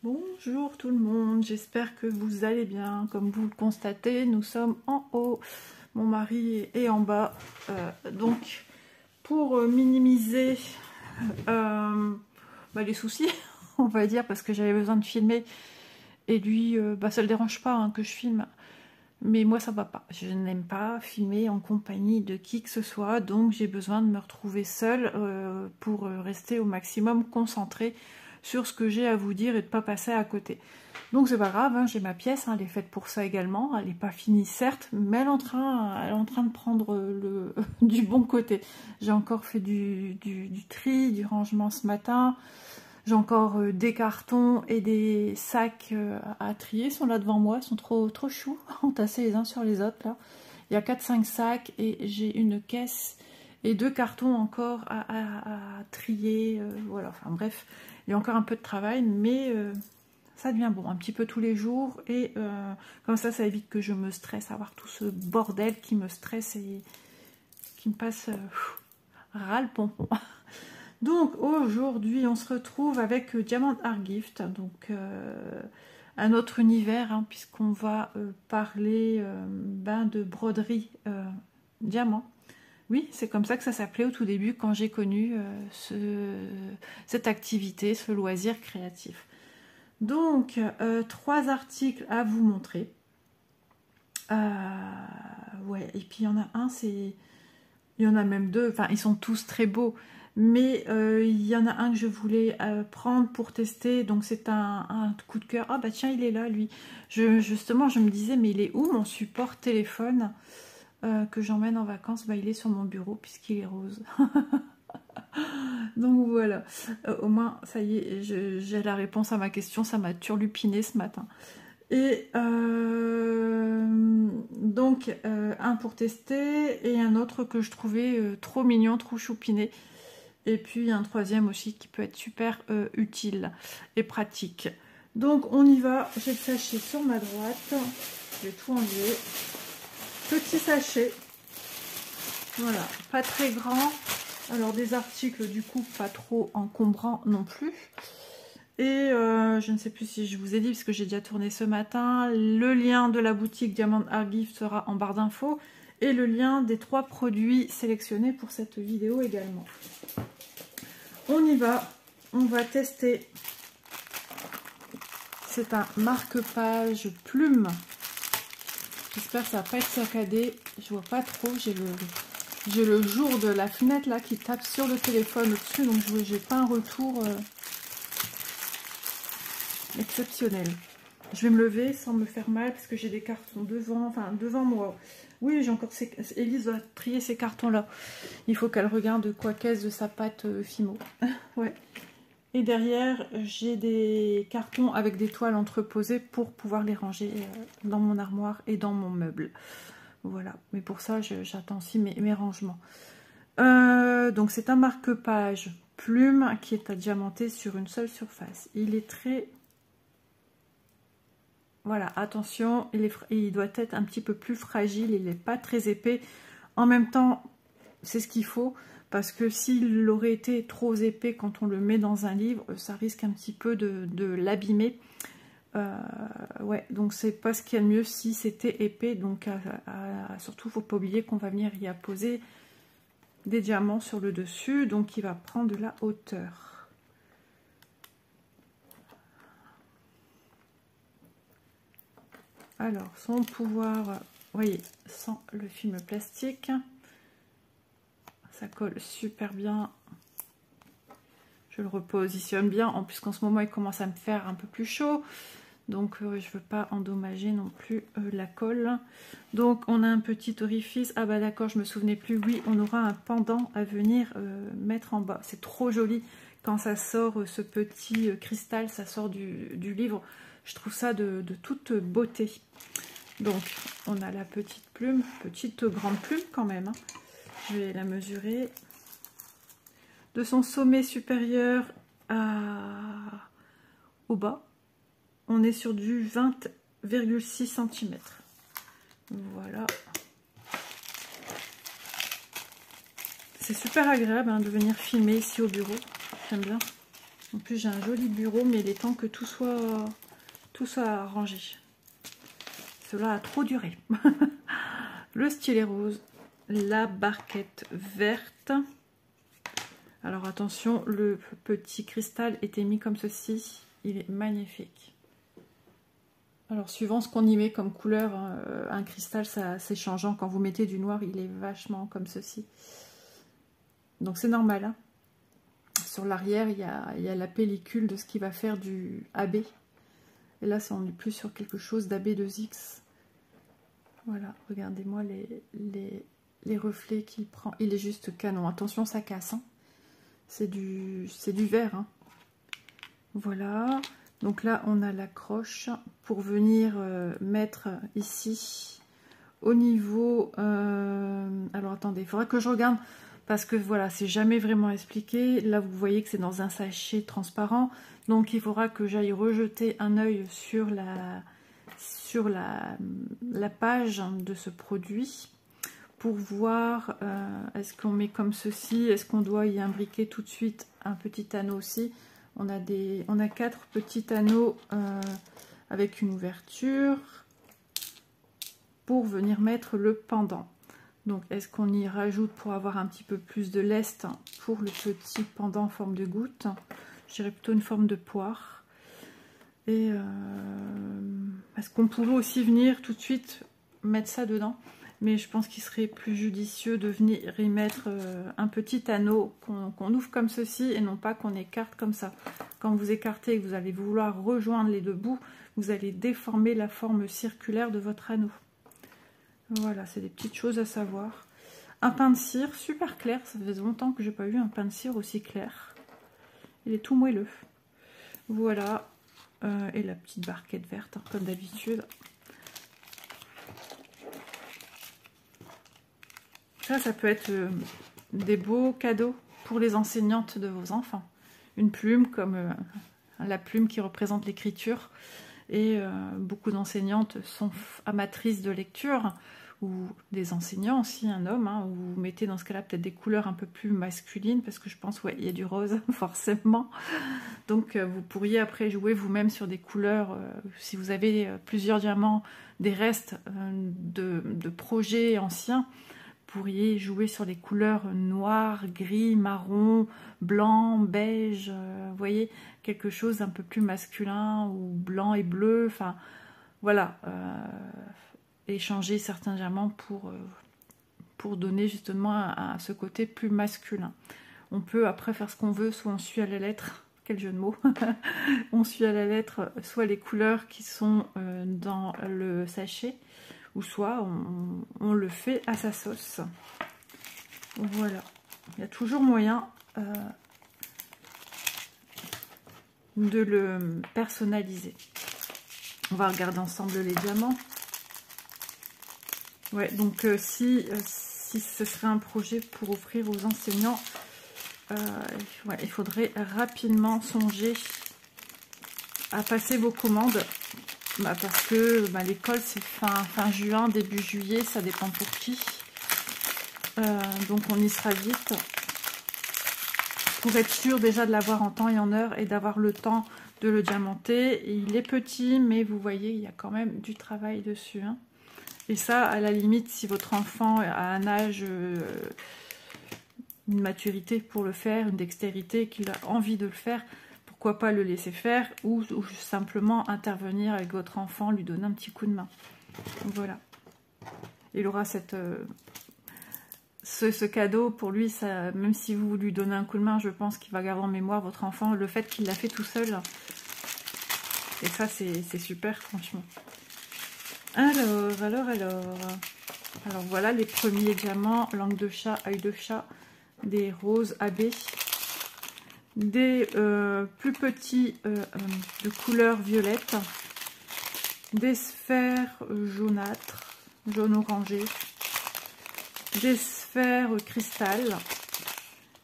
Bonjour tout le monde, j'espère que vous allez bien. Comme vous le constatez, nous sommes en haut, mon mari est en bas. Donc, pour minimiser les soucis, on va dire, parce que j'avais besoin de filmer, et lui, ça le dérange pas hein, que je filme, mais moi ça va pas. Je n'aime pas filmer en compagnie de qui que ce soit, donc j'ai besoin de me retrouver seule pour rester au maximum concentrée sur ce que j'ai à vous dire et de pas passer à côté. Donc c'est pas grave, hein, j'ai ma pièce, hein, elle est faite pour ça également, elle n'est pas finie certes, mais elle est en train de prendre du bon côté. J'ai encore fait du tri, du rangement ce matin, j'ai encore des cartons et des sacs à trier, ils sont là devant moi, ils sont trop choux, entassés les uns sur les autres là. Il y a 4-5 sacs et j'ai une caisse et 2 cartons encore à trier, voilà, enfin bref. Il y a encore un peu de travail, mais ça devient bon, un petit peu tous les jours. Et comme ça évite que je me stresse, avoir tout ce bordel qui me stresse et qui me passe ras le pompon. Donc aujourd'hui, on se retrouve avec Diamant Art Gift, donc un autre univers, hein, puisqu'on va parler de broderie diamant. Oui, c'est comme ça que ça s'appelait au tout début quand j'ai connu cette activité, ce loisir créatif. Donc, 3 articles à vous montrer. Ouais, et puis il y en a un, il y en a même 2, enfin ils sont tous très beaux, mais il y en a un que je voulais prendre pour tester, donc c'est un coup de cœur. Ah bah tiens, il est là lui. Justement, je me disais, mais il est où mon support téléphone que j'emmène en vacances? Bah il est sur mon bureau puisqu'il est rose. Donc voilà, au moins ça y est, j'ai la réponse à ma question, ça m'a turlupiné ce matin. Et donc un pour tester et un autre que je trouvais trop mignon, trop choupiné. Et puis un troisième aussi qui peut être super utile et pratique. Donc on y va, j'ai le sachet sur ma droite, je vais tout enlever. Petit sachet, voilà, pas très grand. Alors des articles du coup pas trop encombrants non plus. Et je ne sais plus si je vous ai dit, parce que j'ai déjà tourné ce matin, le lien de la boutique Diamant Art Gift sera en barre d'infos. Et le lien des 3 produits sélectionnés pour cette vidéo également. On y va, on va tester. C'est un marque-page plume. J'espère que ça va pas être saccadé. Je vois pas trop, j'ai le jour de la fenêtre là qui tape sur le téléphone au-dessus, donc je n'ai pas un retour exceptionnel. Je vais me lever sans me faire mal parce que j'ai des cartons devant moi. Oui, j'ai encore Élise va trier ces cartons là. Il faut qu'elle regarde quoi qu'est-ce de sa pâte Fimo. Ouais. Et derrière, j'ai des cartons avec des toiles entreposées pour pouvoir les ranger dans mon armoire et dans mon meuble. Voilà, mais pour ça, j'attends aussi mes rangements. Donc c'est un marque-page plume qui est à diamanter sur une seule surface. Il est très... Voilà, attention, il doit être un petit peu plus fragile, il n'est pas très épais. En même temps, c'est ce qu'il faut, parce que s'il aurait été trop épais quand on le met dans un livre, ça risque un petit peu de l'abîmer. Ouais, donc c'est pas ce qu'il y a de mieux si c'était épais. Donc surtout, faut pas oublier qu'on va venir y apposer des diamants sur le dessus, donc il va prendre de la hauteur. Alors, son pouvoir, vous voyez, sans le film plastique, ça colle super bien. Je le repositionne bien, en plus qu'en ce moment il commence à me faire un peu plus chaud, donc je ne veux pas endommager non plus la colle. Donc on a un petit orifice, ah bah d'accord, je me souvenais plus, oui, on aura un pendant à venir mettre en bas. C'est trop joli quand ça sort, ce petit cristal, ça sort du livre. Je trouve ça de toute beauté. Donc on a la petite plume, petite grande plume quand même, hein. Je vais la mesurer. De son sommet supérieur au bas, on est sur du 20,6 cm. Voilà. C'est super agréable hein, de venir filmer ici au bureau. J'aime bien. En plus, j'ai un joli bureau, mais il est temps que tout soit arrangé. Cela a trop duré. Le stylet rose, la barquette verte. Alors attention, le petit cristal était mis comme ceci. Il est magnifique. Alors suivant ce qu'on y met comme couleur, un cristal, c'est changeant. Quand vous mettez du noir, il est vachement comme ceci. Donc c'est normal. Hein. Sur l'arrière, il y a la pellicule de ce qui va faire du AB. Et là, on est plus sur quelque chose d'AB2X. Voilà, regardez-moi les reflets qu'il prend. Il est juste canon. Attention, ça casse. Hein. C'est du verre. Hein. Voilà. Donc là, on a l'accroche pour venir mettre ici au niveau... alors attendez, il faudra que je regarde parce que voilà, c'est jamais vraiment expliqué. Là, vous voyez que c'est dans un sachet transparent. Donc il faudra que j'aille rejeter un œil sur la page de ce produit pour voir est-ce qu'on met comme ceci, est-ce qu'on doit y imbriquer tout de suite un petit anneau aussi. On a 4 petits anneaux avec une ouverture pour venir mettre le pendant. Donc est-ce qu'on y rajoute pour avoir un petit peu plus de lest pour le petit pendant en forme de goutte? Je dirais plutôt une forme de poire. Et est-ce qu'on pourrait aussi venir tout de suite mettre ça dedans? Mais je pense qu'il serait plus judicieux de venir y mettre un petit anneau qu'on ouvre comme ceci et non pas qu'on écarte comme ça. Quand vous écartez et que vous allez vouloir rejoindre les deux bouts, vous allez déformer la forme circulaire de votre anneau. Voilà, c'est des petites choses à savoir. Un pain de cire super clair, ça faisait longtemps que je n'ai pas eu un pain de cire aussi clair. Il est tout moelleux. Voilà, et la petite barquette verte, hein, comme d'habitude. Ça peut être des beaux cadeaux pour les enseignantes de vos enfants. Une plume comme la plume qui représente l'écriture. Et beaucoup d'enseignantes sont amatrices de lecture, ou des enseignants aussi, un homme, hein, où vous mettez dans ce cas-là peut-être des couleurs un peu plus masculines, parce que je pense, ouais, il y a du rose, forcément. Donc vous pourriez après jouer vous-même sur des couleurs, si vous avez plusieurs diamants, des restes de projets anciens, pourriez jouer sur les couleurs noir, gris, marron, blanc, beige, vous voyez, quelque chose un peu plus masculin, ou blanc et bleu, enfin, voilà, échanger certains diamants pour donner justement à ce côté plus masculin. On peut après faire ce qu'on veut, soit on suit à la lettre, quel jeu de mots, on suit à la lettre soit les couleurs qui sont dans le sachet, ou soit on le fait à sa sauce. Voilà, il y a toujours moyen de le personnaliser. On va regarder ensemble les diamants. Ouais, donc si ce serait un projet pour offrir aux enseignants, ouais, il faudrait rapidement songer à passer vos commandes. Parce que l'école c'est fin juin, début juillet, ça dépend pour qui. Donc on y sera vite. Pour être sûr déjà de l'avoir en temps et en heure et d'avoir le temps de le diamanter. Il est petit, mais vous voyez, il y a quand même du travail dessus. Hein. Et ça, à la limite, si votre enfant a un âge, une maturité pour le faire, une dextérité, qu'il a envie de le faire, pourquoi pas le laisser faire ou simplement intervenir avec votre enfant, lui donner un petit coup de main. Voilà. Il aura ce cadeau pour lui, ça, même si vous lui donnez un coup de main, je pense qu'il va garder en mémoire votre enfant, le fait qu'il l'a fait tout seul. Et ça, c'est super, franchement. Alors, voilà les premiers diamants, langue de chat, œil de chat, des roses AB, des plus petits de couleur violette, des sphères jaunâtres, jaune orangé, des sphères cristal,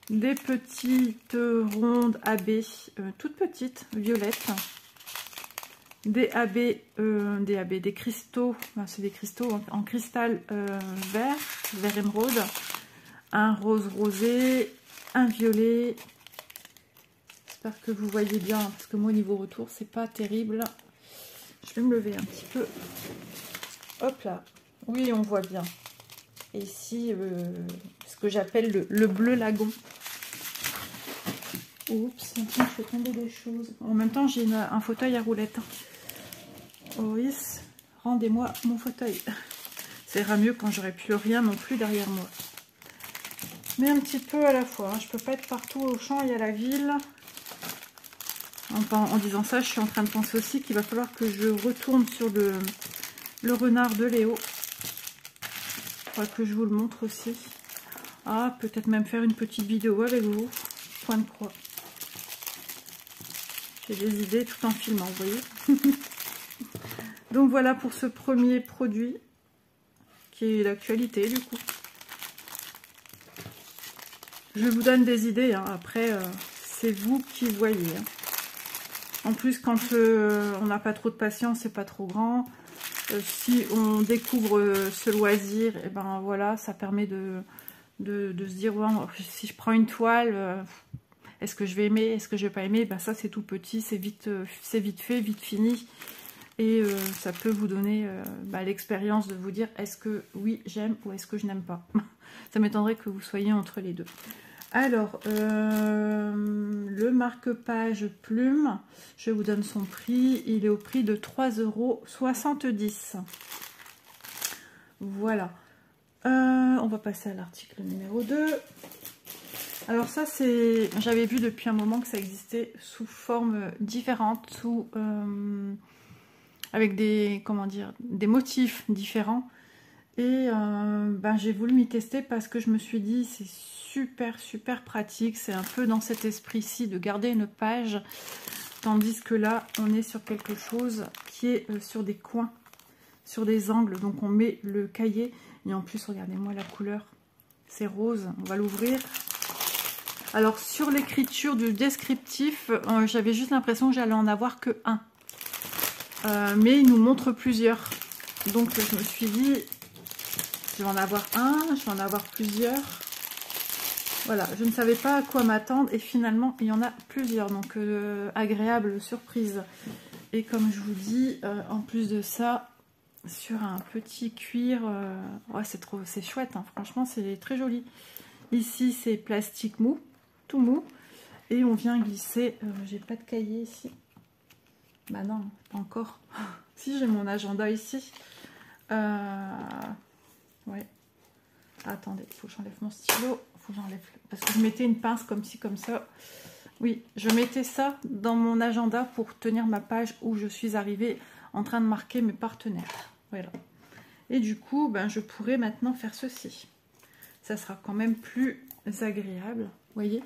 des petites rondes AB, toutes petites, violettes, des cristaux, c'est des cristaux en cristal vert émeraude, un rose rosé, un violet, J'espère que vous voyez bien, parce que moi, au niveau retour, c'est pas terrible. Je vais me lever un petit peu. Hop là. Oui, on voit bien. Et ici, ce que j'appelle le bleu lagon. Oups, je fais tomber des choses. En même temps, j'ai un fauteuil à roulettes. Oh yes, rendez-moi mon fauteuil. Ça ira mieux quand j'aurai plus rien non plus derrière moi. Mais un petit peu à la fois. Je peux pas être partout au champ et à la ville. En disant ça, je suis en train de penser aussi qu'il va falloir que je retourne sur le renard de Léo. Il faudra que je vous le montre aussi. Ah, peut-être même faire une petite vidéo avec vous. Point de croix. J'ai des idées tout en filmant, vous voyez. Donc voilà pour ce premier produit qui est l'actualité du coup. Je vous donne des idées, hein. Après c'est vous qui voyez. Hein. En plus quand on n'a pas trop de patience, c'est pas trop grand. Si on découvre ce loisir, et ben voilà, ça permet de se dire ouais, si je prends une toile, est-ce que je vais aimer, est-ce que je vais pas aimer, ben ça c'est tout petit, c'est vite fait, vite fini. Et ça peut vous donner l'expérience de vous dire est-ce que oui j'aime ou est-ce que je n'aime pas. Ça m'étonnerait que vous soyez entre les deux. Alors, le marque-page plume, je vous donne son prix. Il est au prix de 3,70 €. Voilà. On va passer à l'article numéro 2. Alors ça, c'est, j'avais vu depuis un moment que ça existait sous forme différente, avec des, comment dire, des motifs différents. Et j'ai voulu m'y tester parce que je me suis dit c'est super pratique. C'est un peu dans cet esprit-ci de garder une page, tandis que là on est sur quelque chose qui est sur des coins, sur des angles. Donc on met le cahier et en plus regardez-moi la couleur, c'est rose. On va l'ouvrir. Alors sur l'écriture du descriptif, j'avais juste l'impression que j'allais en avoir que un. Mais il nous montre plusieurs. Donc je me suis dit, je vais en avoir un, je vais en avoir plusieurs. Voilà, je ne savais pas à quoi m'attendre et finalement il y en a plusieurs. Donc agréable surprise. Et comme je vous dis, en plus de ça, sur un petit cuir, ouais, c'est chouette, hein, franchement c'est très joli. Ici c'est plastique mou, tout mou. Et on vient glisser, j'ai pas de cahier ici. Bah non, pas encore. Si, j'ai mon agenda ici. Ouais. Attendez, il faut que j'enlève mon stylo. Faut que j'enlève. Parce que je mettais une pince comme ci, comme ça. Oui, je mettais ça dans mon agenda pour tenir ma page où je suis arrivée en train de marquer mes partenaires. Voilà. Et du coup, je pourrais maintenant faire ceci. Ça sera quand même plus agréable. Vous voyez?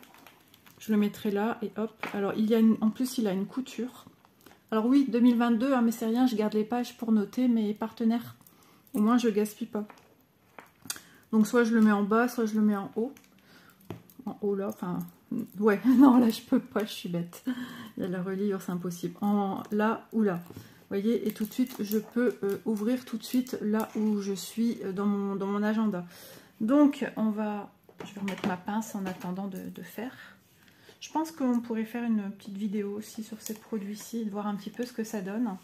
Je le mettrai là et hop. Alors, en plus, il a une couture. Alors oui, 2022, hein, mais c'est rien, je garde les pages pour noter mes partenaires. Au moins, je gaspille pas. Donc, soit je le mets en bas, soit je le mets en haut. En haut, là, enfin... Ouais, non, là, je peux pas, je suis bête. Il y a la reliure, c'est impossible. Là ou là. Vous voyez, et tout de suite, je peux ouvrir tout de suite là où je suis dans mon agenda. Donc, je vais remettre ma pince en attendant de faire. Je pense qu'on pourrait faire une petite vidéo aussi sur ces produits-ci, de voir un petit peu ce que ça donne.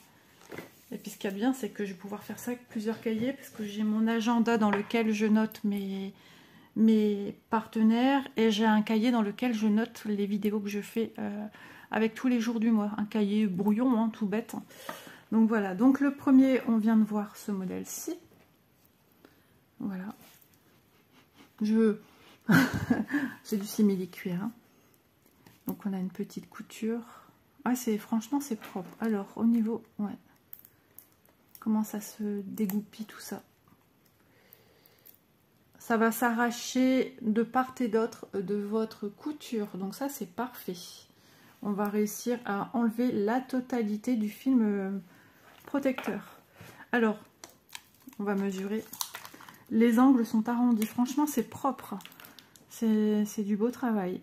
Et puis ce qu'il y a de bien, c'est que je vais pouvoir faire ça avec plusieurs cahiers, parce que j'ai mon agenda dans lequel je note mes partenaires, et j'ai un cahier dans lequel je note les vidéos que je fais avec tous les jours du mois. Un cahier brouillon, hein, tout bête. Donc voilà, donc le premier, on vient de voir ce modèle-ci. Voilà. C'est du simili-cuir, hein. Donc on a une petite couture. Ah, franchement c'est propre. Alors au niveau, ouais. Comment ça se dégoupille tout ça. Ça va s'arracher de part et d'autre de votre couture. Donc ça c'est parfait. On va réussir à enlever la totalité du film protecteur. Alors, on va mesurer. Les angles sont arrondis. Franchement c'est propre. C'est du beau travail.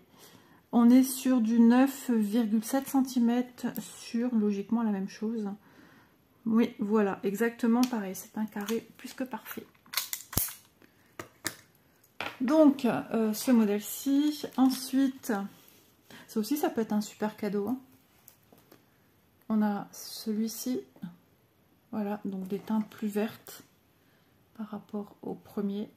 On est sur du 9,7 cm sur logiquement la même chose. Oui, voilà, exactement pareil. C'est un carré plus que parfait. Donc, ce modèle-ci. Ensuite, Ça aussi, ça peut être un super cadeau. Hein. On a celui-ci. Voilà, donc des teintes plus vertes par rapport au premier.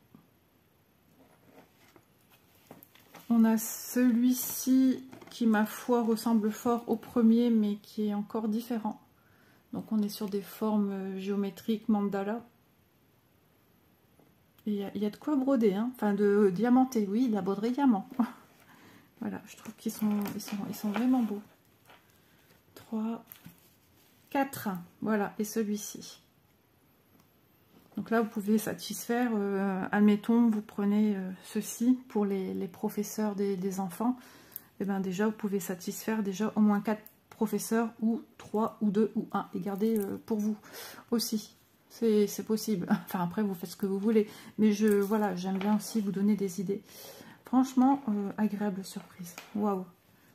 On a celui-ci qui, ma foi, ressemble fort au premier, mais qui est encore différent. Donc on est sur des formes géométriques mandala. Il y a de quoi broder, hein. Enfin de diamanter, oui, de la broderie diamant. Voilà, je trouve qu'ils sont vraiment beaux. 3, 4, voilà, et celui-ci. Donc là, vous pouvez satisfaire, admettons, vous prenez ceci pour les professeurs des enfants. Et bien déjà, vous pouvez satisfaire déjà au moins 4 professeurs, ou 3, ou 2, ou 1. Et garder pour vous aussi. C'est possible. Enfin, après, vous faites ce que vous voulez. Mais voilà, j'aime bien aussi vous donner des idées. Franchement, agréable surprise. Waouh,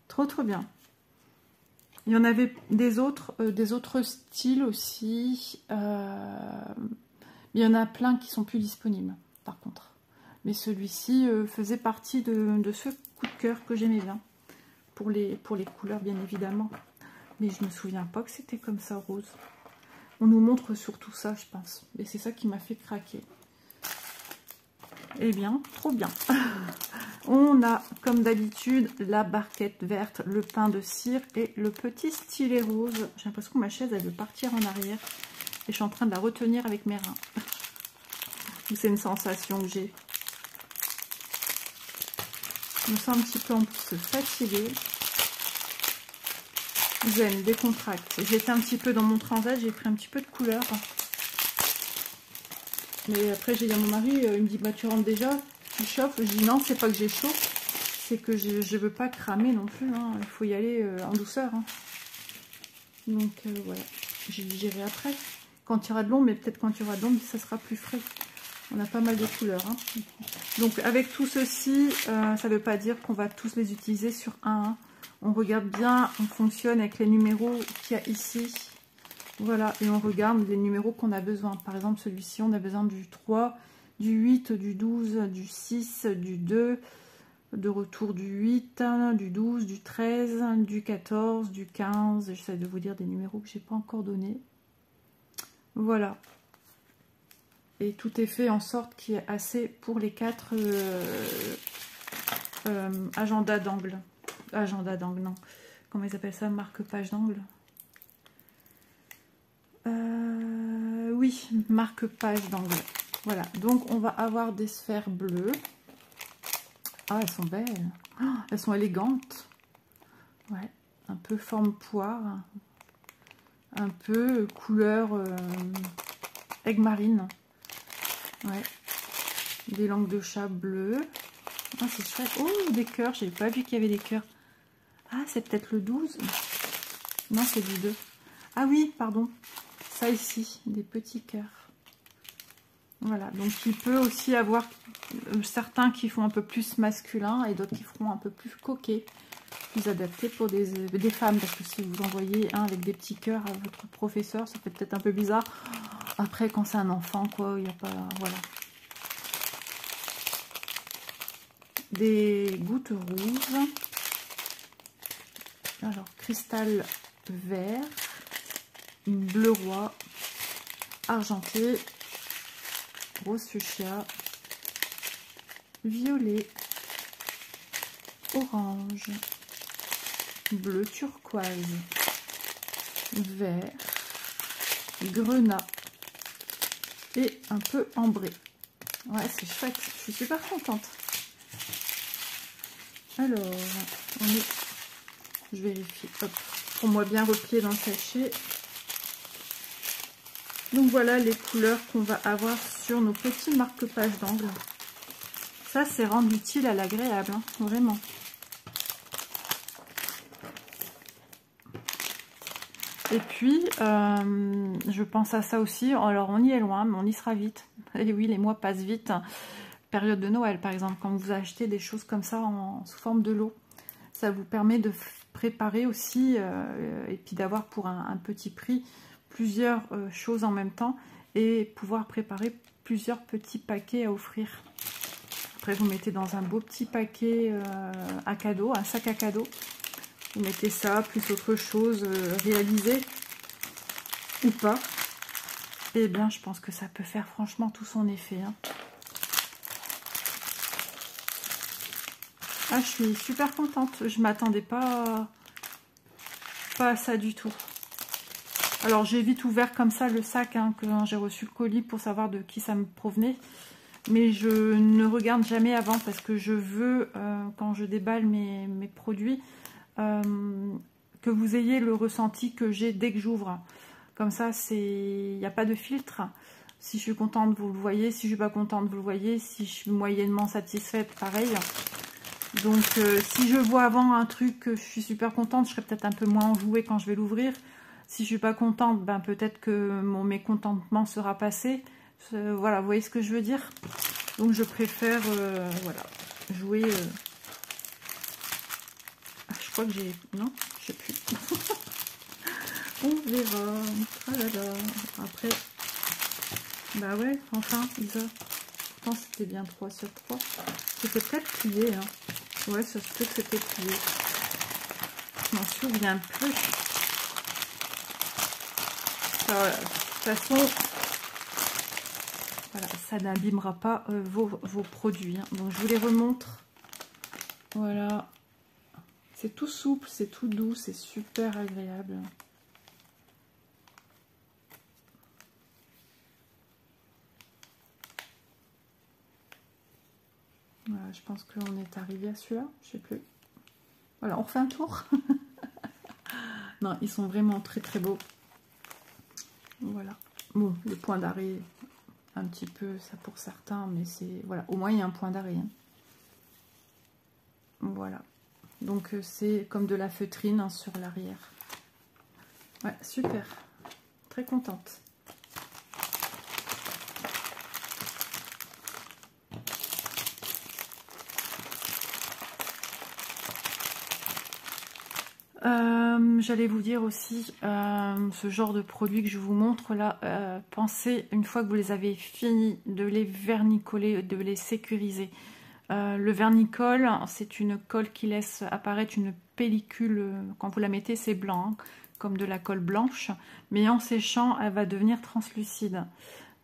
trop bien. Il y en avait des autres styles aussi. Il y en a plein qui sont plus disponibles, par contre. Mais celui-ci faisait partie de ce coup de cœur que j'aimais bien. Pour les couleurs, bien évidemment. Mais je me souviens pas que c'était comme ça, rose. On nous montre surtout ça, je pense. Et c'est ça qui m'a fait craquer. Eh bien, trop bien. On a, comme d'habitude, la barquette verte, le pain de cire et le petit stylet rose. J'ai l'impression que ma chaise, elle veut partir en arrière. Et je suis en train de la retenir avec mes reins. C'est une sensation que j'ai. Je me sens un petit peu en plus fatiguée. J'aime, décontracte. J'étais un petit peu dans mon transat, j'ai pris un petit peu de couleur. Mais après, j'ai dit à mon mari, il me dit, bah tu rentres déjà, tu chauffes. Je dis non, c'est pas que j'ai chaud, c'est que je veux pas cramer non plus. Hein. Il faut y aller en douceur. Hein. Donc voilà, j'irai après. Quand il y aura de l'ombre, mais peut-être quand il y aura de l'ombre, ça sera plus frais. On a pas mal de couleurs. Hein. Donc avec tout ceci, ça ne veut pas dire qu'on va tous les utiliser sur un. Hein. On regarde bien, on fonctionne avec les numéros qu'il y a ici. Voilà, et on regarde les numéros qu'on a besoin. Par exemple, celui-ci, on a besoin du 3, du 8, du 12, du 6, du 2, de retour du 8, du 12, du 13, du 14, du 15. J'essaie de vous dire des numéros que je n'ai pas encore donnés. Voilà. Et tout est fait en sorte qu'il y ait assez pour les 4 agendas d'angle. Agenda d'angle, non. Comment ils appellent ça? Marque-page d'angle. Oui, marque-page d'angle. Voilà, donc on va avoir des sphères bleues. Ah, elles sont belles. Oh, elles sont élégantes. Ouais, un peu forme poire. Un peu couleur aigue marine. Ouais. Des langues de chat bleues. Ah, c'est chouette. Oh, des cœurs. J'avais pas vu qu'il y avait des cœurs. Ah, c'est peut-être le 12. Non, c'est du 2. Ah oui, pardon. Ça ici, des petits cœurs. Voilà, donc il peut aussi avoir certains qui font un peu plus masculin et d'autres qui feront un peu plus coquet, plus adapté pour des femmes. Parce que si vous envoyez un avec des petits cœurs à votre professeur, ça fait peut-être un peu bizarre. Après, quand c'est un enfant, quoi, il n'y a pas... Voilà. Des gouttes rouges. Alors, cristal vert, bleu roi, argenté, rose fuchsia, violet, orange, bleu turquoise, vert, grenat et un peu ambré. Ouais, c'est chouette, je suis super contente. Alors, on est... Je vérifie, hop, pour moi bien replié dans le sachet. Donc voilà les couleurs qu'on va avoir sur nos petits marque-pages d'angle. Ça, c'est rendre utile à l'agréable, hein, vraiment. Et puis, je pense à ça aussi. Alors, on y est loin, mais on y sera vite. Et oui, les mois passent vite. Période de Noël, par exemple, quand vous achetez des choses comme ça sous forme de lot. Ça vous permet de préparer aussi, et puis d'avoir pour un petit prix plusieurs choses en même temps et pouvoir préparer plusieurs petits paquets à offrir. Après, vous mettez dans un beau petit paquet à cadeau, un sac à cadeau. Vous mettez ça, plus autre chose réalisée ou pas. Et bien, je pense que ça peut faire franchement tout son effet. Hein. Ah, je suis super contente. Je m'attendais pas à ça du tout. Alors, j'ai vite ouvert comme ça le sac, hein, quand j'ai reçu le colis pour savoir de qui ça me provenait. Mais je ne regarde jamais avant parce que je veux, quand je déballe mes produits, que vous ayez le ressenti que j'ai dès que j'ouvre. Comme ça, il n'y a pas de filtre. Si je suis contente, vous le voyez. Si je suis pas contente, vous le voyez. Si je suis moyennement satisfaite, pareil. Donc, si je vois avant un truc que je suis super contente, je serai peut-être un peu moins enjouée quand je vais l'ouvrir. Si je suis pas contente, ben peut-être que mon mécontentement sera passé. Voilà, vous voyez ce que je veux dire? Donc, je préfère, voilà, jouer... Ah, je crois que j'ai... Non, je sais plus. On verra. Tralala. Après... Bah ouais, enfin, Isa. Pourtant, c'était bien 3 sur 3. C'était peut-être plié, hein. Ouais, ça se peut que c'était plié. Je m'en souviens plus. Voilà. De toute façon, voilà, ça n'abîmera pas vos produits. Hein. Donc, je vous les remontre. Voilà. C'est tout souple, c'est tout doux, c'est super agréable. Voilà, je pense qu'on est arrivé à celui-là, je sais plus. Voilà, on refait un tour. Non, ils sont vraiment très très beaux. Voilà. Bon, le point d'arrêt, un petit peu, ça pour certains, mais c'est... Voilà, au moins il y a un point d'arrêt. Hein. Voilà. Donc c'est comme de la feutrine hein, sur l'arrière. Ouais, super. Très contente. J'allais vous dire aussi, ce genre de produit que je vous montre là, pensez, une fois que vous les avez finis, de les vernicoller, de les sécuriser. Le vernicole, c'est une colle qui laisse apparaître une pellicule, quand vous la mettez c'est blanc, hein, comme de la colle blanche, mais en séchant, elle va devenir translucide.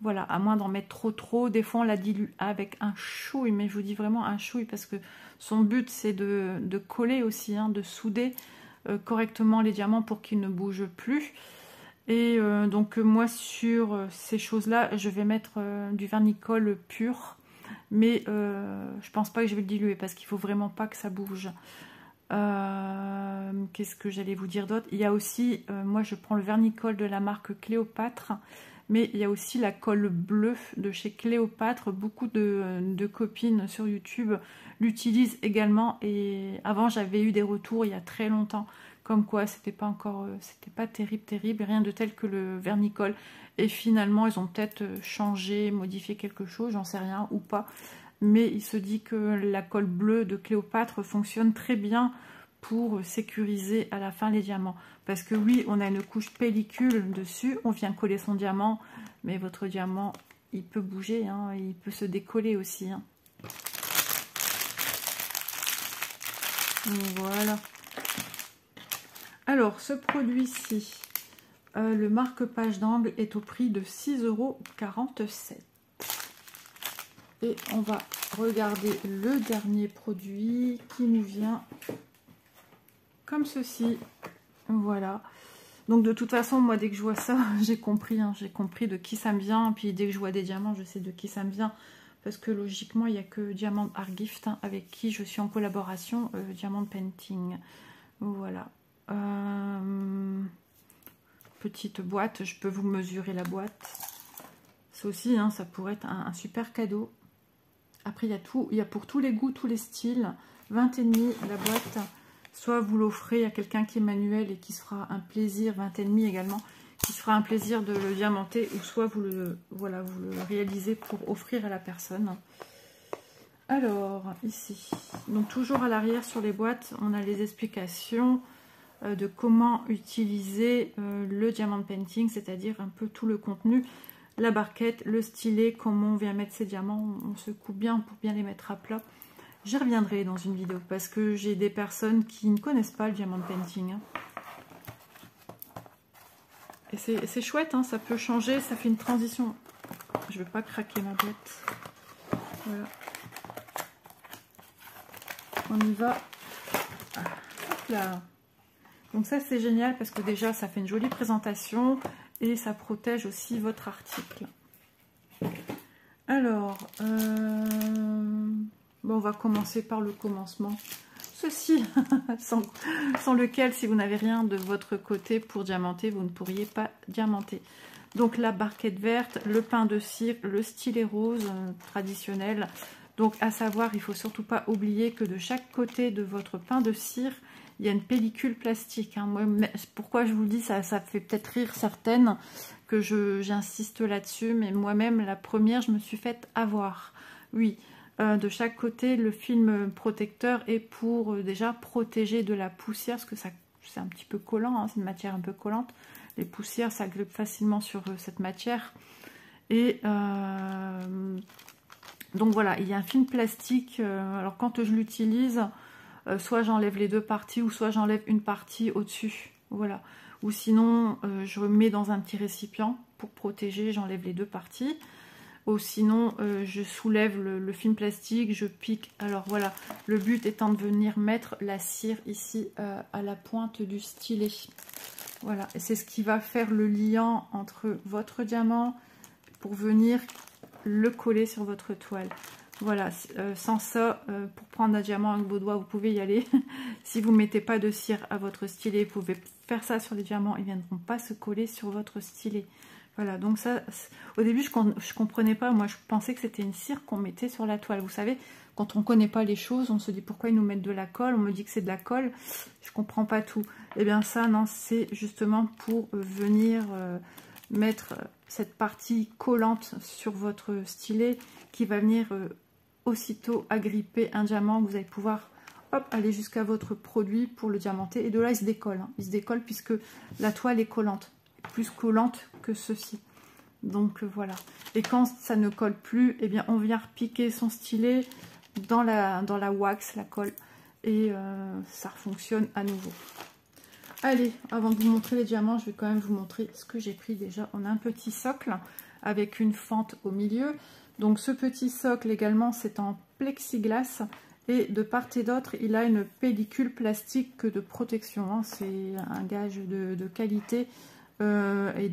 Voilà, à moins d'en mettre trop, des fois on la dilue avec un chouille, mais je vous dis vraiment un chouille, parce que son but c'est de coller aussi, hein, de souder correctement les diamants pour qu'ils ne bougent plus. Et donc moi sur ces choses-là, je vais mettre du vernicole pur, mais je pense pas que je vais le diluer parce qu'il faut vraiment pas que ça bouge. Qu'est-ce que j'allais vous dire d'autre? Il y a aussi, moi je prends le vernicole de la marque Cléopâtre, mais il y a aussi la colle bleue de chez Cléopâtre. Beaucoup de copines sur YouTube l'utilisent également, et avant j'avais eu des retours il y a très longtemps comme quoi c'était pas encore, c'était pas terrible, rien de tel que le vernicole, et finalement ils ont peut-être changé, modifié quelque chose, j'en sais rien, ou pas, mais il se dit que la colle bleue de Cléopâtre fonctionne très bien pour sécuriser à la fin les diamants, parce que oui, on a une couche pellicule dessus, on vient coller son diamant, mais votre diamant il peut bouger, hein, il peut se décoller aussi, hein. Voilà. Alors, ce produit-ci, le marque-page d'angle est au prix de 6,47 €. Et on va regarder le dernier produit qui nous vient comme ceci. Voilà. Donc, de toute façon, moi, dès que je vois ça, j'ai compris. Hein, j'ai compris de qui ça me vient. Puis, dès que je vois des diamants, je sais de qui ça me vient. Parce que, logiquement, il n'y a que Diamond Art Gift, hein, avec qui je suis en collaboration, Diamond Painting. Voilà. Petite boîte, je peux vous mesurer la boîte. Ça aussi, hein, ça pourrait être un super cadeau. Après, il y a tout, il y a pour tous les goûts, tous les styles. 20,5 la boîte. Soit vous l'offrez à quelqu'un qui est manuel et qui se fera un plaisir, 20,5 également, qui se fera un plaisir de le diamanter, ou soit vous le, voilà, vous le réalisez pour offrir à la personne. Alors, ici, donc toujours à l'arrière sur les boîtes, on a les explications de comment utiliser le diamond painting, c'est-à-dire un peu tout le contenu, la barquette, le stylet, comment on vient mettre ses diamants, on secoue bien pour bien les mettre à plat, J'y reviendrai dans une vidéo parce que j'ai des personnes qui ne connaissent pas le diamond painting. Et c'est chouette, hein, ça peut changer, ça fait une transition. Je ne vais pas craquer ma boîte. Voilà. On y va. Hop là. Donc ça c'est génial parce que déjà ça fait une jolie présentation et ça protège aussi votre article. Alors, bon, on va commencer par le commencement. Ceci, sans lequel, si vous n'avez rien de votre côté pour diamanter, vous ne pourriez pas diamanter. Donc la barquette verte, le pain de cire, le stylet rose traditionnel. Donc à savoir, il ne faut surtout pas oublier que de chaque côté de votre pain de cire, il y a une pellicule plastique. Hein. Moi, pourquoi je vous le dis, ça fait peut-être rire certaines que j'insiste là-dessus, mais moi-même, la première, je me suis faite avoir. Oui, de chaque côté, le film protecteur est pour déjà protéger de la poussière, parce que c'est un petit peu collant, hein, c'est une matière un peu collante. Les poussières, ça grippe facilement sur cette matière. Et donc voilà, il y a un film plastique. Alors quand je l'utilise, soit j'enlève les deux parties, ou soit j'enlève une partie au-dessus. Voilà. Ou sinon, je mets dans un petit récipient pour protéger, j'enlève les deux parties. Ou sinon, je soulève le film plastique, je pique. Alors voilà, le but étant de venir mettre la cire ici à la pointe du stylet. Voilà, et c'est ce qui va faire le liant entre votre diamant pour venir le coller sur votre toile. Voilà, sans ça, pour prendre un diamant avec vos doigts, vous pouvez y aller. Si vous ne mettez pas de cire à votre stylet, vous pouvez faire ça sur les diamants, ils ne viendront pas se coller sur votre stylet. Voilà, donc ça, au début, je ne comprenais pas. Moi, je pensais que c'était une cire qu'on mettait sur la toile. Vous savez, quand on ne connaît pas les choses, on se dit pourquoi ils nous mettent de la colle. On me dit que c'est de la colle. Je ne comprends pas tout. Eh bien ça, non, c'est justement pour venir mettre cette partie collante sur votre stylet qui va venir aussitôt agripper un diamant. Vous allez pouvoir hop, aller jusqu'à votre produit pour le diamanter. Et de là, il se décolle. Hein. Il se décolle puisque la toile est collante. Plus collante que ceci. Donc voilà. Et quand ça ne colle plus, eh bien on vient repiquer son stylet dans la wax, la colle. Et ça fonctionne à nouveau. Allez, avant de vous montrer les diamants, je vais quand même vous montrer ce que j'ai pris déjà. On a un petit socle avec une fente au milieu. Donc ce petit socle également, c'est en plexiglas. Et de part et d'autre, il a une pellicule plastique de protection. Hein. C'est un gage de qualité. Et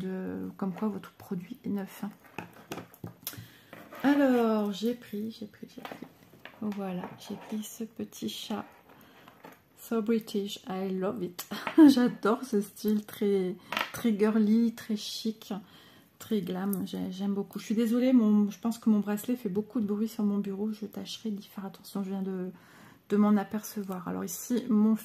comme quoi votre produit est neuf. Alors j'ai pris. Voilà, j'ai pris ce petit chat. So British, I love it. J'adore ce style très girly, très chic, très glam. J'aime beaucoup. Je suis désolée, je pense que mon bracelet fait beaucoup de bruit sur mon bureau. Je tâcherai d'y faire attention. Je viens de m'en apercevoir. Alors ici, mon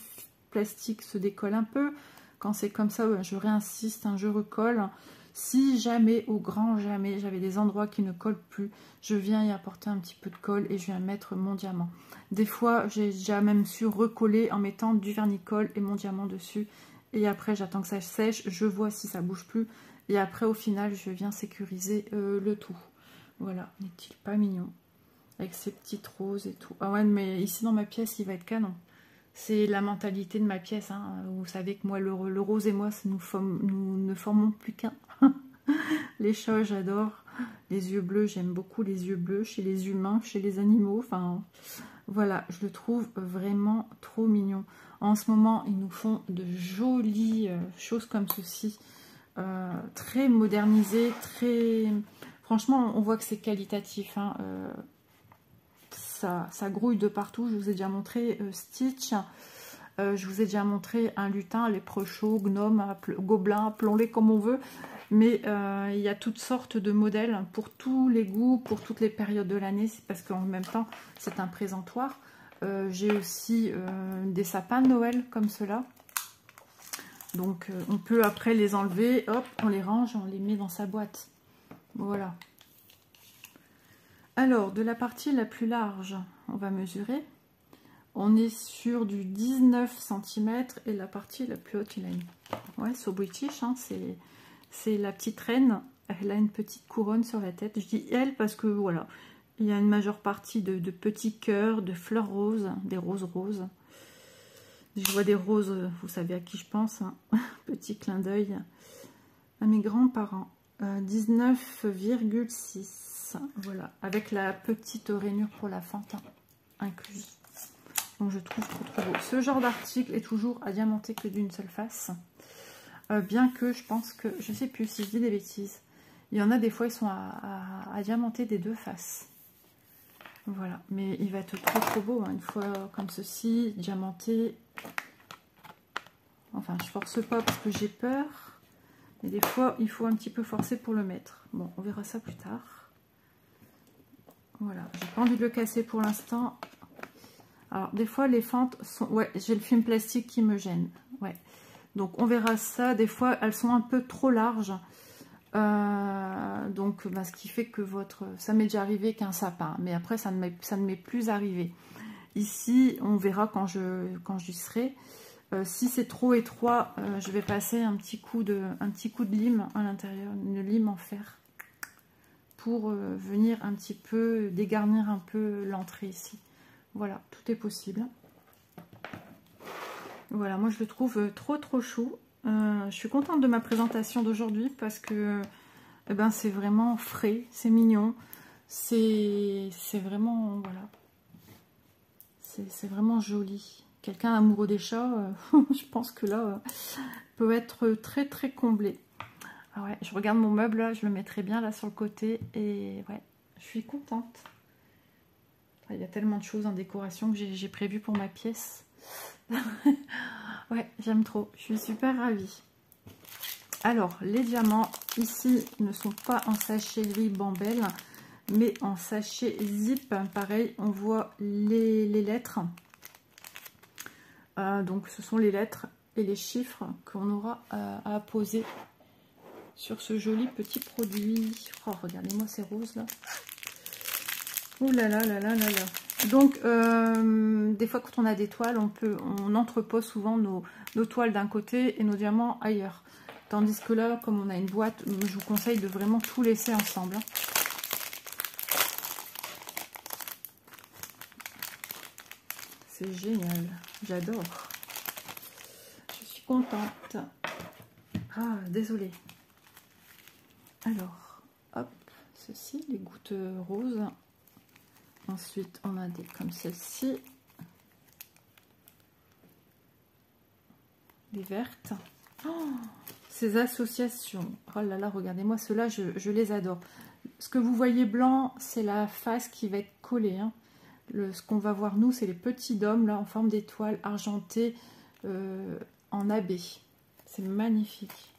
plastique se décolle un peu. Quand c'est comme ça, je réinsiste, hein, je recolle. Si jamais, au grand jamais, j'avais des endroits qui ne collent plus, je viens y apporter un petit peu de colle et je viens mettre mon diamant. Des fois, j'ai déjà même su recoller en mettant du vernis-colle et mon diamant dessus. Et après, j'attends que ça sèche, je vois si ça bouge plus. Et après, au final, je viens sécuriser le tout. Voilà, n'est-il pas mignon? Avec ces petites roses et tout. Ah ouais, mais ici dans ma pièce, il va être canon. C'est la mentalité de ma pièce. Hein. Vous savez que moi, le rose et moi, nous ne formons plus qu'un. Les chats, j'adore. Les yeux bleus, j'aime beaucoup les yeux bleus chez les humains, chez les animaux. Enfin, voilà, je le trouve vraiment trop mignon. En ce moment, ils nous font de jolies choses comme ceci. Très modernisées, très... Franchement, on voit que c'est qualitatif. Hein. Ça grouille de partout. Je vous ai déjà montré Stitch. Je vous ai déjà montré un lutin, léprechaud, gnome, gobelin, appelons-les comme on veut. Mais il y a toutes sortes de modèles pour tous les goûts, pour toutes les périodes de l'année. C'est parce qu'en même temps, c'est un présentoir. J'ai aussi des sapins de Noël comme cela. Donc on peut après les enlever, hop, on les range, on les met dans sa boîte. Voilà. Alors, de la partie la plus large, on va mesurer. On est sur du 19 cm et la partie la plus haute, il a une... Ouais, So British, hein, c'est la petite reine. Elle a une petite couronne sur la tête. Je dis elle parce que, voilà, Il y a une majeure partie de petits cœurs, de fleurs roses, des roses roses. Je vois des roses, vous savez à qui je pense, hein. Petit clin d'œil à mes grands-parents. 19,6. Voilà, avec la petite rainure pour la fente incluse. Donc je trouve trop beau. Ce genre d'article est toujours à diamanter que d'une seule face. Bien que je pense que, je sais plus si je dis des bêtises, il y en a des fois ils sont à diamanter des deux faces. Voilà, mais il va être trop beau, hein, une fois comme ceci, diamanté. Enfin, je force pas parce que j'ai peur. Mais des fois, il faut un petit peu forcer pour le mettre. Bon, on verra ça plus tard. Voilà, j'ai pas envie de le casser pour l'instant. Alors, des fois, les fentes sont... Ouais, j'ai le film plastique qui me gêne. Ouais. Donc, on verra ça. Des fois, elles sont un peu trop larges. Donc, bah, ce qui fait que votre... Ça m'est déjà arrivé qu'un sapin. Mais après, ça ne m'est plus arrivé. Ici, on verra quand j'y serai. Si c'est trop étroit, je vais passer un petit coup de lime à l'intérieur, une lime en fer, pour venir un petit peu dégarnir un peu l'entrée ici. Voilà, tout est possible. Voilà, moi je le trouve trop chou. Je suis contente de ma présentation d'aujourd'hui parce que eh ben, c'est vraiment frais, c'est mignon, c'est vraiment, voilà, c'est vraiment joli. Quelqu'un amoureux des chats, je pense que là, peut être très comblé. Ah ouais, je regarde mon meuble, là, je le mettrai bien là sur le côté. Et ouais, je suis contente. Il y a tellement de choses en décoration que j'ai prévu pour ma pièce. Ouais, j'aime trop. Je suis super ravie. Alors, les diamants, ici, ne sont pas en sachet gris bambelle, mais en sachet zip. Pareil, on voit les lettres. Donc ce sont les lettres et les chiffres qu'on aura à poser sur ce joli petit produit. Oh, regardez-moi ces roses là. Ouh là là là là là là. Donc des fois quand on a des toiles, on entrepose souvent nos toiles d'un côté et nos diamants ailleurs. Tandis que là, comme on a une boîte, je vous conseille de vraiment tout laisser ensemble. C'est génial, j'adore. Je suis contente. Ah, désolée. Alors, hop, ceci, les gouttes roses. Ensuite, on a des comme celle-ci. Les vertes. Oh, ces associations. Oh là là, regardez-moi, ceux-là, je les adore. Ce que vous voyez blanc, c'est la face qui va être collée, hein. Ce qu'on va voir nous, c'est les petits dômes là en forme d'étoile argentée en abbé. C'est magnifique.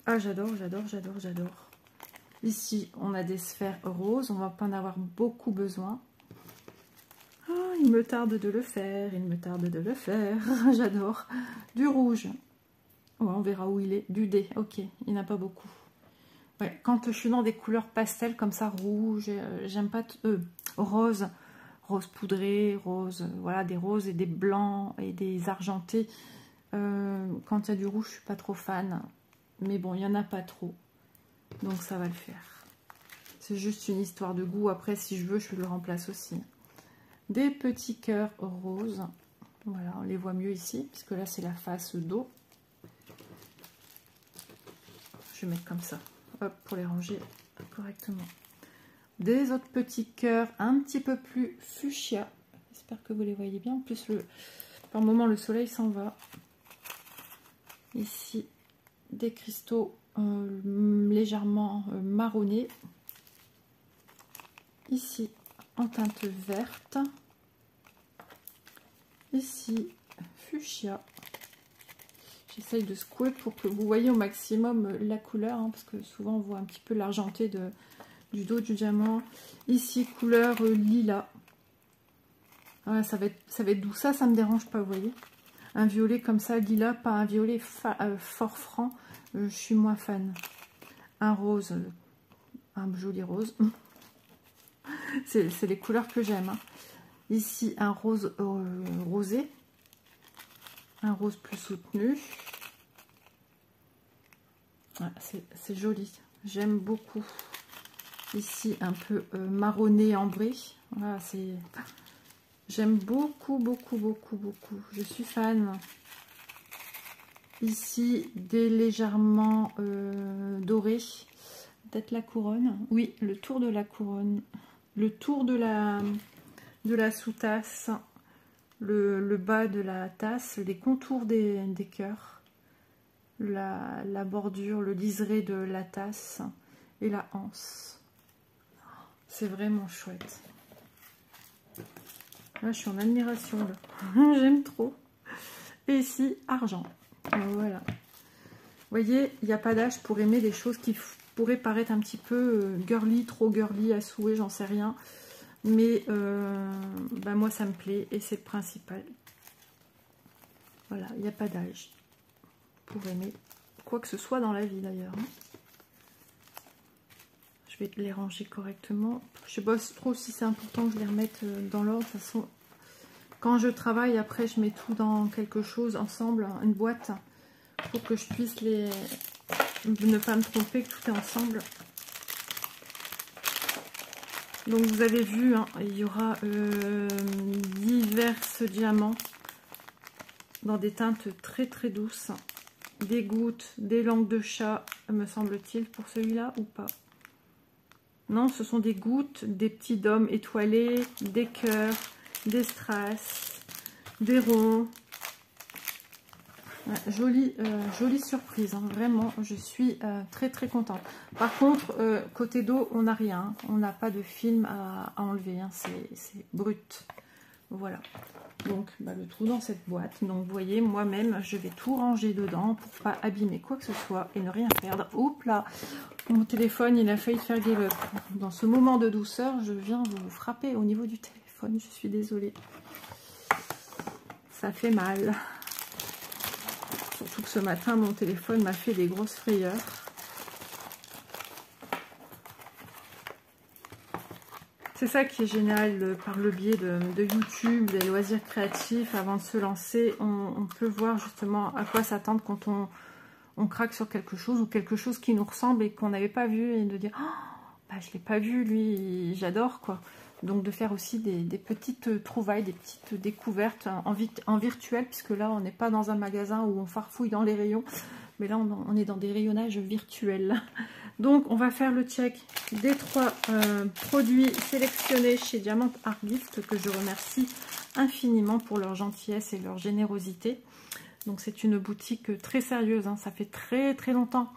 Ah, j'adore. Ici, on a des sphères roses. On va pas en avoir beaucoup besoin. Ah, il me tarde de le faire. J'adore. Du rouge. Ouais, on verra où il est. Du dé. Ok, il n'y en a pas beaucoup. Ouais, quand je suis dans des couleurs pastel comme ça, rouge, j'aime pas... rose. Rose poudrée, rose, voilà, des roses et des blancs et des argentés. Quand il y a du rouge, je suis pas trop fan. Mais bon, il n'y en a pas trop. Donc ça va le faire. C'est juste une histoire de goût. Après, si je veux, je le remplace aussi. Des petits cœurs roses. Voilà, on les voit mieux ici, puisque là, c'est la face dos. Je vais mettre comme ça, hop, pour les ranger correctement. Des autres petits cœurs un petit peu plus fuchsia. J'espère que vous les voyez bien. En plus, par moment, le soleil s'en va. Ici, des cristaux légèrement marronnés. Ici, en teinte verte. Ici, fuchsia. J'essaye de secouer pour que vous voyez au maximum la couleur, hein, parce que souvent, on voit un petit peu l'argenté du dos du diamant. Ici, couleur lilas. Ouais, ça va être doux. Ça me dérange pas, vous voyez. Un violet comme ça, lilas, pas un violet fort franc. Je suis moins fan. Un rose, un joli rose. C'est les couleurs que j'aime, hein. Ici, un rose rosé. Un rose plus soutenu. Ouais, c'est joli. J'aime beaucoup. Ici, un peu marronné, ambré. Voilà, c'est... J'aime beaucoup, beaucoup, beaucoup, beaucoup. Je suis fan. Ici, des légèrement dorés. Peut-être la couronne. Oui, le tour de la couronne. Le tour de la sous-tasse. Le bas de la tasse. Les contours des cœurs. La bordure, le liseré de la tasse. Et la anse. C'est vraiment chouette. Là, je suis en admiration. J'aime trop. Et ici, argent. Voilà. Vous voyez, il n'y a pas d'âge pour aimer des choses qui pourraient paraître un petit peu girly, trop girly à souhait, j'en sais rien. Mais bah moi, ça me plaît et c'est le principal. Voilà, il n'y a pas d'âge pour aimer quoi que ce soit dans la vie d'ailleurs. Je vais les ranger correctement. Je sais pas trop si c'est important que je les remette dans l'ordre. De toute façon, quand je travaille, après, je mets tout dans quelque chose ensemble, une boîte, pour que je puisse ne pas me tromper, que tout est ensemble. Donc, vous avez vu, hein, il y aura divers diamants dans des teintes très très douces. Des gouttes, des langues de chat, me semble-t-il, pour celui-là ou pas? Non, ce sont des gouttes, des petits dômes étoilés, des cœurs, des strass, des ronds. Ouais, jolie surprise, hein. Vraiment, je suis très très contente. Par contre, côté dos, on n'a rien. On n'a pas de film à enlever, hein. C'est brut. Voilà. Donc, bah, le trou dans cette boîte. Donc, vous voyez, moi-même, je vais tout ranger dedans pour pas abîmer quoi que ce soit et ne rien perdre. Oups là, mon téléphone, il a failli faire give up. Dans ce moment de douceur, je viens vous frapper au niveau du téléphone. Je suis désolée. Ça fait mal. Surtout que ce matin, mon téléphone m'a fait des grosses frayeurs. C'est ça qui est génial par le biais de YouTube, des loisirs créatifs. Avant de se lancer, on peut voir justement à quoi s'attendre quand on craque sur quelque chose ou quelque chose qui nous ressemble et qu'on n'avait pas vu et de dire oh, bah, je ne l'ai pas vu, lui, j'adore quoi. Donc de faire aussi des petites trouvailles, des petites découvertes en virtuel, puisque là on n'est pas dans un magasin où on farfouille dans les rayons, mais là on est dans des rayonnages virtuels. Donc on va faire le check des 3 produits sélectionnés chez Diamant Art Gift, que je remercie infiniment pour leur gentillesse et leur générosité. Donc c'est une boutique très sérieuse, hein. Ça fait très très longtemps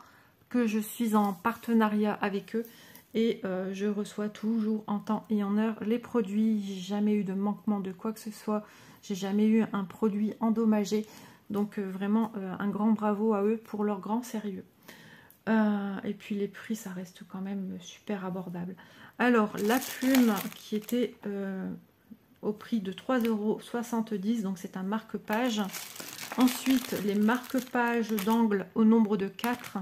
que je suis en partenariat avec eux. Et je reçois toujours en temps et en heure les produits. J'ai jamais eu de manquement de quoi que ce soit. J'ai jamais eu un produit endommagé. Donc vraiment un grand bravo à eux pour leur grand sérieux. Et puis les prix, ça reste quand même super abordable. Alors la plume qui était au prix de 3,70 €. Donc c'est un marque-page. Ensuite les marque-pages d'angle au nombre de 4.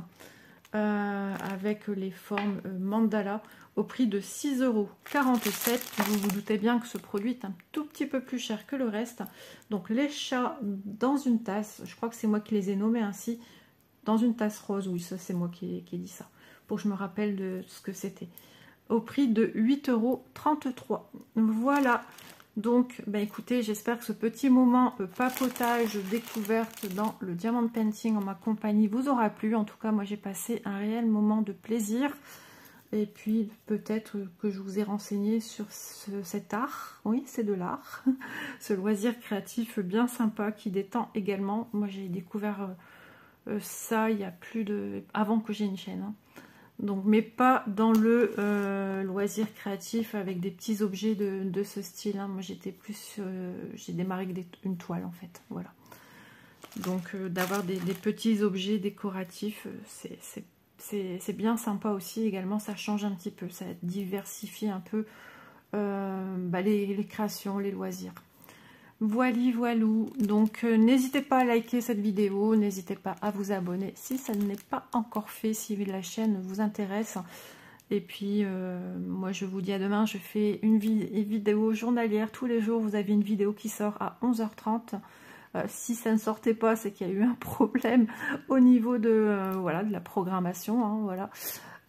Avec les formes mandala au prix de 6,47 €. Vous vous doutez bien que ce produit est un tout petit peu plus cher que le reste. Donc les chats dans une tasse, je crois que c'est moi qui les ai nommés ainsi, dans une tasse rose, oui ça c'est moi qui ai dit ça, pour que je me rappelle de ce que c'était, au prix de 8,33 €. Voilà. Donc, bah écoutez, j'espère que ce petit moment papotage découverte dans le Diamond Painting en ma compagnie vous aura plu. En tout cas, moi j'ai passé un réel moment de plaisir. Et puis peut-être que je vous ai renseigné sur cet art. Oui, c'est de l'art. Ce loisir créatif bien sympa qui détend également. Moi j'ai découvert ça il y a plus de... avant que j'ai une chaîne. Hein. Donc, mais pas dans le loisir créatif avec des petits objets de ce style. Hein. Moi, j'étais plus... j'ai démarré avec une toile, en fait. Voilà. Donc, d'avoir des petits objets décoratifs, c'est bien sympa aussi. Également, ça change un petit peu. Ça diversifie un peu bah, les créations, les loisirs. Voilou. Donc n'hésitez pas à liker cette vidéo, n'hésitez pas à vous abonner si ça n'est pas encore fait, si la chaîne vous intéresse. Et puis moi je vous dis à demain. Je fais une vidéo journalière tous les jours. Vous avez une vidéo qui sort à 11h30. Si ça ne sortait pas, c'est qu'il y a eu un problème au niveau de, voilà, de la programmation. Hein, voilà.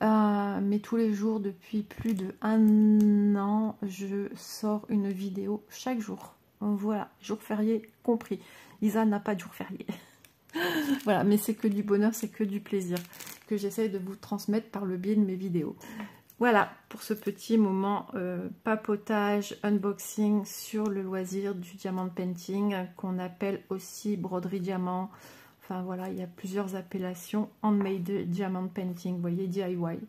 Mais tous les jours, depuis plus de 1 an, je sors une vidéo chaque jour. Voilà, jour férié compris. Lisa n'a pas de jour férié. Voilà, mais c'est que du bonheur, c'est que du plaisir que j'essaye de vous transmettre par le biais de mes vidéos. Voilà pour ce petit moment papotage, unboxing sur le loisir du diamant painting, qu'on appelle aussi broderie diamant. Enfin voilà, il y a plusieurs appellations. Handmade diamant painting, vous voyez, DIY.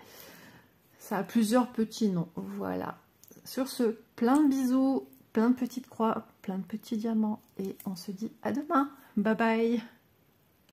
Ça a plusieurs petits noms, voilà. Sur ce, plein de bisous, plein de petites croix, plein de petits diamants. Et on se dit à demain. Bye bye.